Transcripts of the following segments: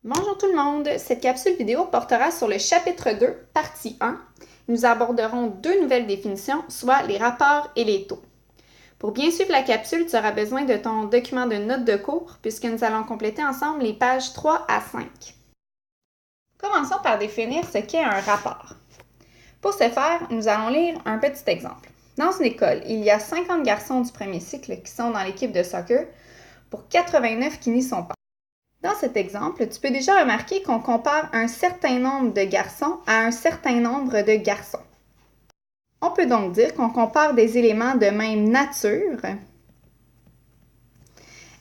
Bonjour tout le monde! Cette capsule vidéo portera sur le chapitre 2, partie 1. Nous aborderons deux nouvelles définitions, soit les rapports et les taux. Pour bien suivre la capsule, tu auras besoin de ton document de notes de cours puisque nous allons compléter ensemble les pages 3 à 5. Commençons par définir ce qu'est un rapport. Pour ce faire, nous allons lire un petit exemple. Dans une école, il y a 50 garçons du premier cycle qui sont dans l'équipe de soccer pour 89 qui n'y sont pas. Dans cet exemple, tu peux déjà remarquer qu'on compare un certain nombre de garçons à un certain nombre de garçons. On peut donc dire qu'on compare des éléments de même nature,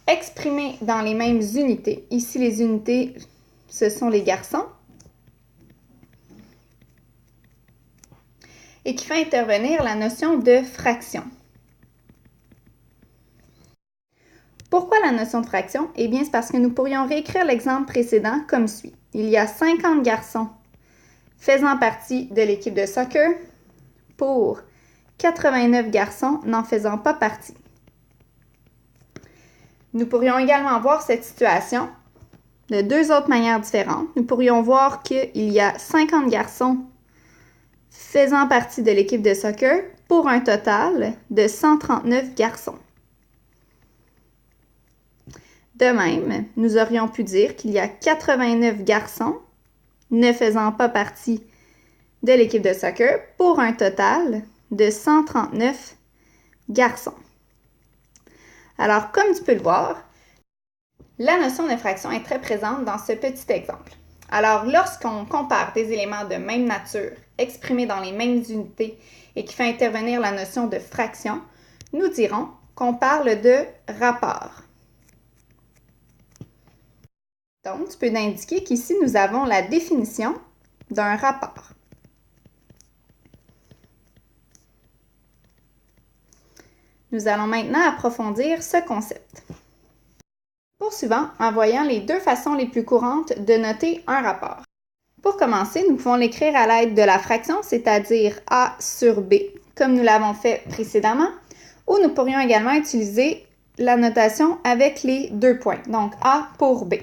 exprimés dans les mêmes unités. Ici, les unités, ce sont les garçons. Et qui fait intervenir la notion de fraction. Pourquoi la notion de fraction? Eh bien, c'est parce que nous pourrions réécrire l'exemple précédent comme suit. Il y a 50 garçons faisant partie de l'équipe de soccer pour 89 garçons n'en faisant pas partie. Nous pourrions également voir cette situation de deux autres manières différentes. Nous pourrions voir qu'il y a 50 garçons faisant partie de l'équipe de soccer pour un total de 139 garçons. De même, nous aurions pu dire qu'il y a 89 garçons ne faisant pas partie de l'équipe de soccer pour un total de 139 garçons. Alors, comme tu peux le voir, la notion de fraction est très présente dans ce petit exemple. Alors, lorsqu'on compare des éléments de même nature, exprimés dans les mêmes unités et qui fait intervenir la notion de fraction, nous dirons qu'on parle de rapport. Donc, tu peux indiquer qu'ici, nous avons la définition d'un rapport. Nous allons maintenant approfondir ce concept. Poursuivant, en voyant les deux façons les plus courantes de noter un rapport. Pour commencer, nous pouvons l'écrire à l'aide de la fraction, c'est-à-dire A sur B, comme nous l'avons fait précédemment, ou nous pourrions également utiliser la notation avec les deux points, donc A pour B.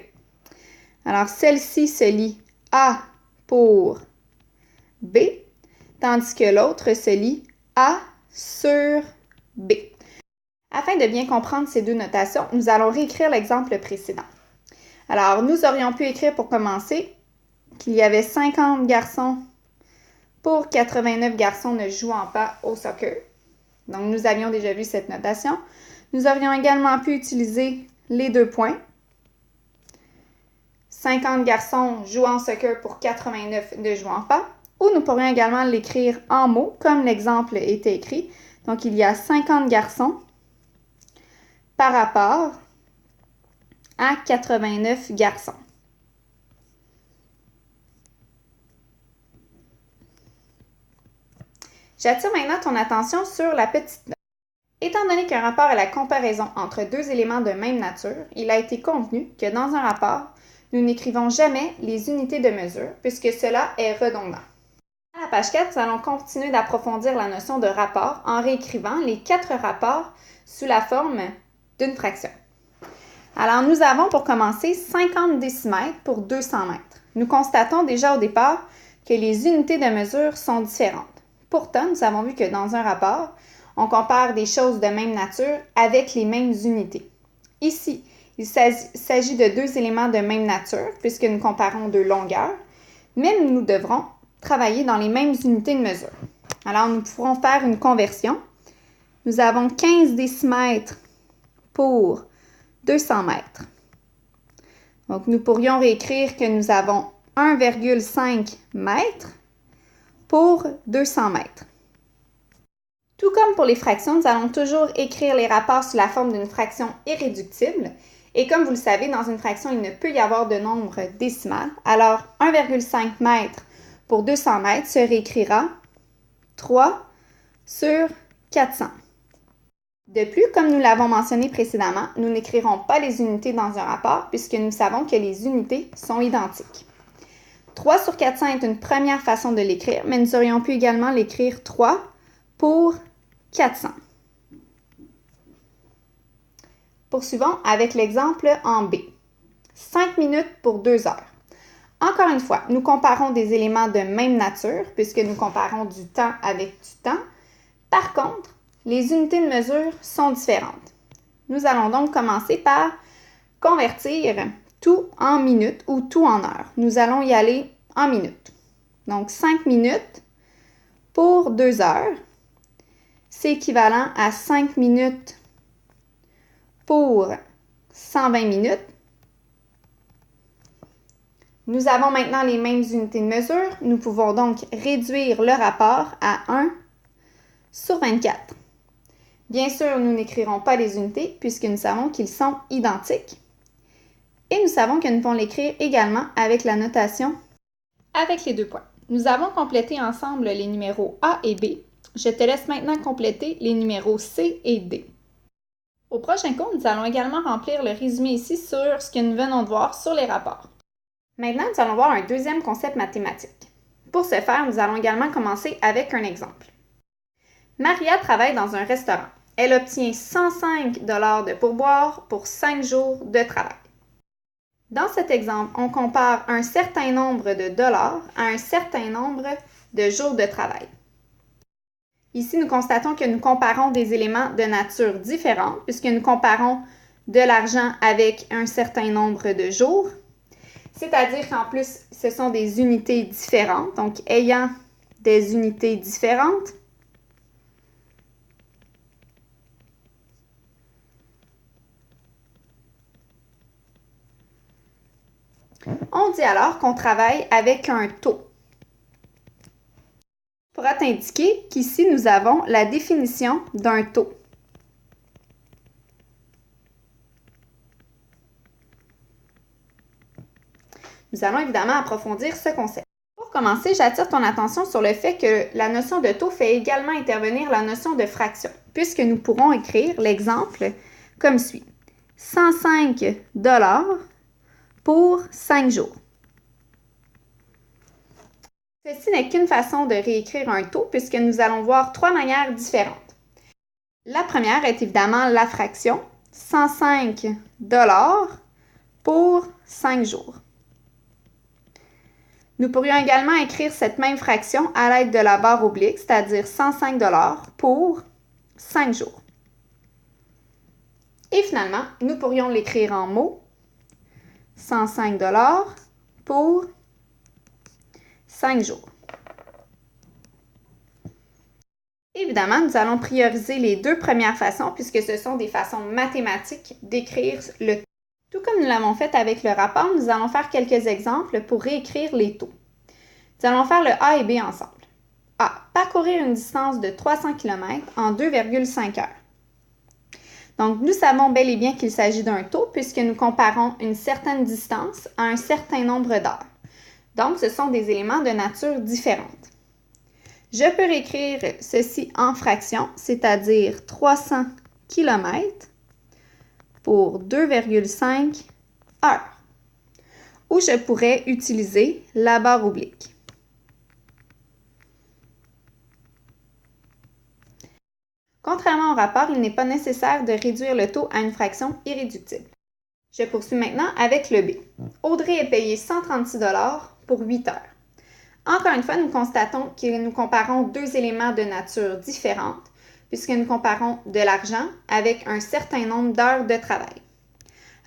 Alors, celle-ci se lit A pour B, tandis que l'autre se lit A sur B. Afin de bien comprendre ces deux notations, nous allons réécrire l'exemple précédent. Alors, nous aurions pu écrire pour commencer qu'il y avait 50 garçons pour 89 garçons ne jouant pas au soccer. Donc, nous avions déjà vu cette notation. Nous aurions également pu utiliser les deux points. 50 garçons jouant au soccer pour 89 ne jouant pas. Ou nous pourrions également l'écrire en mots, comme l'exemple était écrit. Donc, il y a 50 garçons par rapport à 89 garçons. J'attire maintenant ton attention sur la petite note. Étant donné qu'un rapport est la comparaison entre deux éléments de même nature, il a été convenu que dans un rapport, nous n'écrivons jamais les unités de mesure puisque cela est redondant. À la page 4, nous allons continuer d'approfondir la notion de rapport en réécrivant les 4 rapports sous la forme d'une fraction. Alors, nous avons pour commencer 50 décimètres pour 200 mètres. Nous constatons déjà au départ que les unités de mesure sont différentes. Pourtant, nous avons vu que dans un rapport, on compare des choses de même nature avec les mêmes unités. Ici, il s'agit de deux éléments de même nature puisque nous comparons deux longueurs, mais nous devrons travailler dans les mêmes unités de mesure. Alors, nous pourrons faire une conversion. Nous avons 15 décimètres pour 200 mètres. Donc, nous pourrions réécrire que nous avons 1,5 mètres pour 200 mètres. Tout comme pour les fractions, nous allons toujours écrire les rapports sous la forme d'une fraction irréductible. Et comme vous le savez, dans une fraction, il ne peut y avoir de nombre décimal. Alors, 1,5 mètres pour 200 mètres se réécrira 3 sur 400. De plus, comme nous l'avons mentionné précédemment, nous n'écrirons pas les unités dans un rapport puisque nous savons que les unités sont identiques. 3 sur 400 est une première façon de l'écrire, mais nous aurions pu également l'écrire 3 pour 400. Poursuivons avec l'exemple en B. 5 minutes pour 2 heures. Encore une fois, nous comparons des éléments de même nature puisque nous comparons du temps avec du temps. Par contre, les unités de mesure sont différentes. Nous allons donc commencer par convertir tout en minutes ou tout en heures. Nous allons y aller en minutes. Donc, 5 minutes pour 2 heures, c'est équivalent à 5 minutes pour 120 minutes. Nous avons maintenant les mêmes unités de mesure. Nous pouvons donc réduire le rapport à 1 sur 24. Bien sûr, nous n'écrirons pas les unités puisque nous savons qu'ils sont identiques. Et nous savons que nous pouvons l'écrire également avec la notation avec les 2 points. Nous avons complété ensemble les numéros A et B. Je te laisse maintenant compléter les numéros C et D. Au prochain cours, nous allons également remplir le résumé ici sur ce que nous venons de voir sur les rapports. Maintenant, nous allons voir un deuxième concept mathématique. Pour ce faire, nous allons également commencer avec un exemple. Maria travaille dans un restaurant. Elle obtient 105 $ de pourboire pour 5 jours de travail. Dans cet exemple, on compare un certain nombre de dollars à un certain nombre de jours de travail. Ici, nous constatons que nous comparons des éléments de nature différente puisque nous comparons de l'argent avec un certain nombre de jours. C'est-à-dire qu'en plus, ce sont des unités différentes. Donc, ayant des unités différentes, on dit alors qu'on travaille avec un taux. Pourra t'indiquer qu'ici, nous avons la définition d'un taux. Nous allons évidemment approfondir ce concept. Pour commencer, j'attire ton attention sur le fait que la notion de taux fait également intervenir la notion de fraction, puisque nous pourrons écrire l'exemple comme suit. 105 $ pour 5 jours. Ceci n'est qu'une façon de réécrire un taux, puisque nous allons voir 3 manières différentes. La première est évidemment la fraction, 105 $ pour 5 jours. Nous pourrions également écrire cette même fraction à l'aide de la barre oblique, c'est-à-dire 105 $ pour 5 jours. Et finalement, nous pourrions l'écrire en mots, 105 $ pour 5 jours. Évidemment, nous allons prioriser les 2 premières façons puisque ce sont des façons mathématiques d'écrire le taux. Tout comme nous l'avons fait avec le rapport, nous allons faire quelques exemples pour réécrire les taux. Nous allons faire le A et B ensemble. A. Parcourir une distance de 300 km en 2,5 heures. Donc, nous savons bel et bien qu'il s'agit d'un taux puisque nous comparons une certaine distance à un certain nombre d'heures. Donc, ce sont des éléments de nature différente. Je peux réécrire ceci en fractions, c'est-à-dire 300 km pour 2,5 heures. Ou je pourrais utiliser la barre oblique. Contrairement au rapport, il n'est pas nécessaire de réduire le taux à une fraction irréductible. Je poursuis maintenant avec le B. Audrey est payée 136 $ pour 8 heures. Encore une fois, nous constatons que nous comparons 2 éléments de nature différente, puisque nous comparons de l'argent avec un certain nombre d'heures de travail.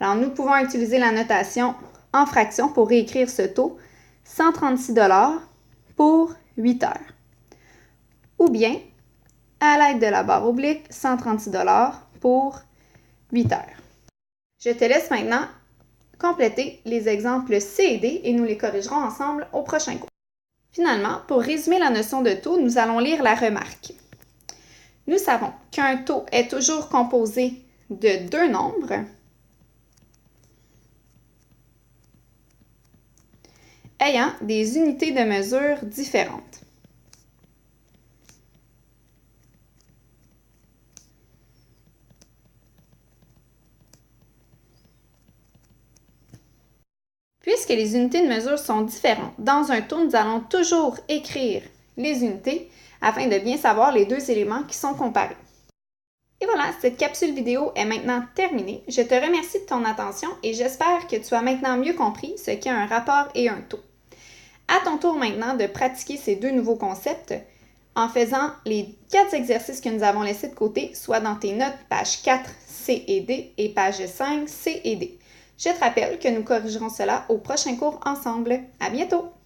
Alors, nous pouvons utiliser la notation en fraction pour réécrire ce taux, 136 $ pour 8 heures. Ou bien, à l'aide de la barre oblique, 136 $ pour 8 heures. Je te laisse maintenant compléter les exemples C et D et nous les corrigerons ensemble au prochain cours. Finalement, pour résumer la notion de taux, nous allons lire la remarque. Nous savons qu'un taux est toujours composé de 2 nombres ayant des unités de mesure différentes. Puisque les unités de mesure sont différentes, dans un taux, nous allons toujours écrire les unités afin de bien savoir les 2 éléments qui sont comparés. Et Et voilà, cette capsule vidéo est maintenant terminée. Je te remercie de ton attention et j'espère que tu as maintenant mieux compris ce qu'est un rapport et un taux. À ton tour maintenant de pratiquer ces deux nouveaux concepts en faisant les 4 exercices que nous avons laissés de côté, soit dans tes notes, page 4, C et D, et page 5, C et D. Je te rappelle que nous corrigerons cela au prochain cours ensemble. À bientôt!